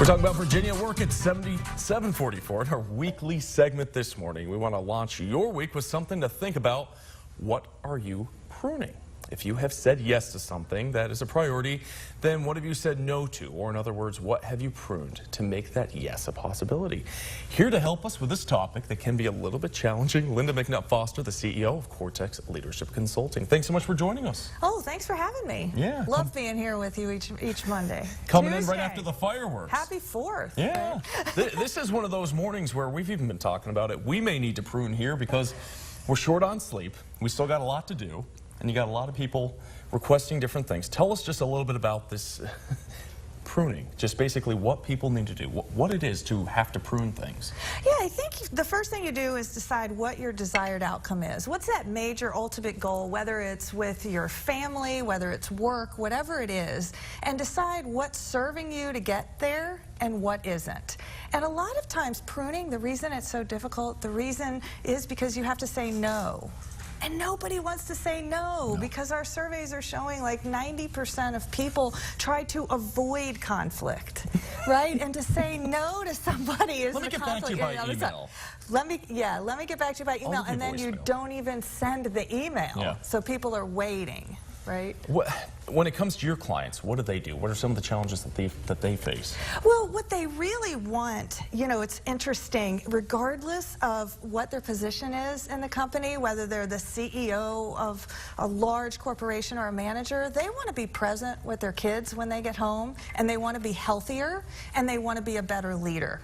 talking about Virginia work at 744 in our weekly segment this morning. We want to launch your week with something to think about. What are you pruning? If you have said yes to something that is a priority, then what have you said no to? Or in other words, what have you pruned to make that yes a possibility? Here to help us with this topic that can be a little bit challenging, Lynda McNutt Foster, the CEO of Cortex Leadership Consulting. Thanks so much for joining us. Oh, thanks for having me. Yeah. Love being here with you each Monday. Coming in right after the fireworks. Happy 4th. Yeah. This is one of those mornings where we've even been talking about it. We may need to prune here because we're short on sleep. We still got a lot to do. And you got a lot of people requesting different things. Tell us just a little bit about this pruning, just basically what people need to do, what it is to have to prune things. Yeah, I think the first thing you do is decide what your desired outcome is. What's that major ultimate goal, whether it's with your family, whether it's work, whatever it is, and decide what's serving you to get there and what isn't. And a lot of times pruning, the reason it's so difficult, the reason is because you have to say no. And nobody wants to say no, because our surveys are showing like 90% of people try to avoid conflict, right? And to say no to somebody is Let me get back to you by email. Let me get back to you by email, and then you don't even send the email. Yeah. So people are waiting, right? When it comes to your clients, what do they do? What are some of the challenges that they face? Well, what they really want, you know, it's interesting, regardless of what their position is in the company, whether they're the CEO of a large corporation or a manager, they want to be present with their kids when they get home, and they want to be healthier, and they want to be a better leader.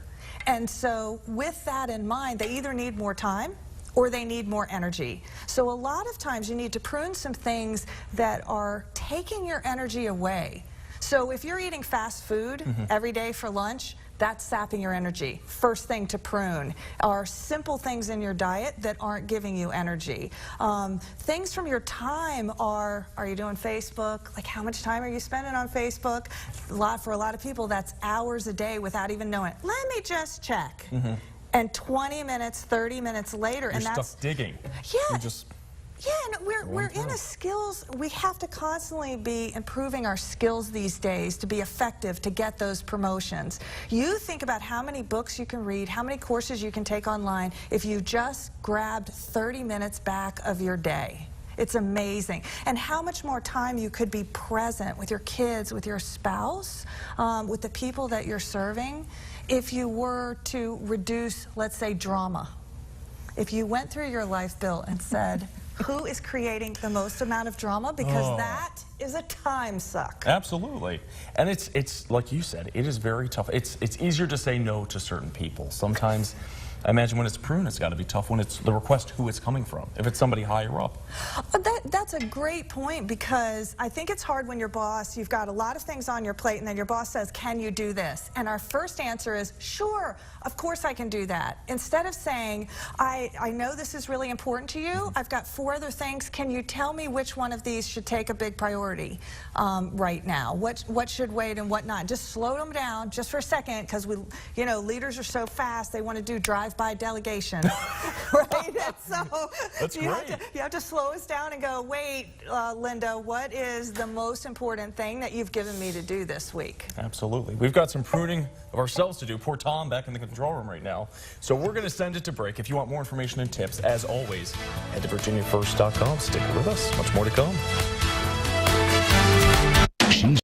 And so with that in mind, they either need more time or they need more energy. So a lot of times you need to prune some things that are taking your energy away. So if you're eating fast food every day for lunch, that's sapping your energy. First thing to prune are simple things in your diet that aren't giving you energy. Things from your time are you doing Facebook? Like, how much time are you spending on Facebook? For a lot of people, that's hours a day without even knowing it. Let me just check. And 20 minutes, 30 minutes later, You're and that's stuck digging. Yeah. Yeah, and we're in a skills, we have to constantly be improving our skills these days to be effective, to get those promotions. You think about how many books you can read, how many courses you can take online if you just grabbed 30 minutes back of your day. It's amazing. And how much more time you could be present with your kids, with your spouse, with the people that you're serving, if you were to reduce, let's say, drama. If you went through your life, Bill, and said, who is creating the most amount of drama? Because that is a time suck. Absolutely. And it's like you said, it is very tough. It's easier to say no to certain people. Sometimes, I imagine when it's pruned, it's got to be tough when it's the request who it's coming from, if it's somebody higher up. That's a great point, because I think it's hard when your boss, you've got a lot of things on your plate, and then your boss says, can you do this? And our first answer is, sure, of course I can do that. Instead of saying, I know this is really important to you, I've got 4 other things, can you tell me which one of these should take a big priority right now? What should wait and what not? Just slow them down just for a second, because you know, leaders are so fast, they want to do drive-by delegation, right? And so That's you great. you have to slow us down and go, wait, Lynda, what is the most important thing that you've given me to do this week? Absolutely. We've got some pruning of ourselves to do. Poor Tom back in the control room right now. So we're going to send it to break. If you want more information and tips, as always, head to virginiafirst.com. Stick with us. Much more to come.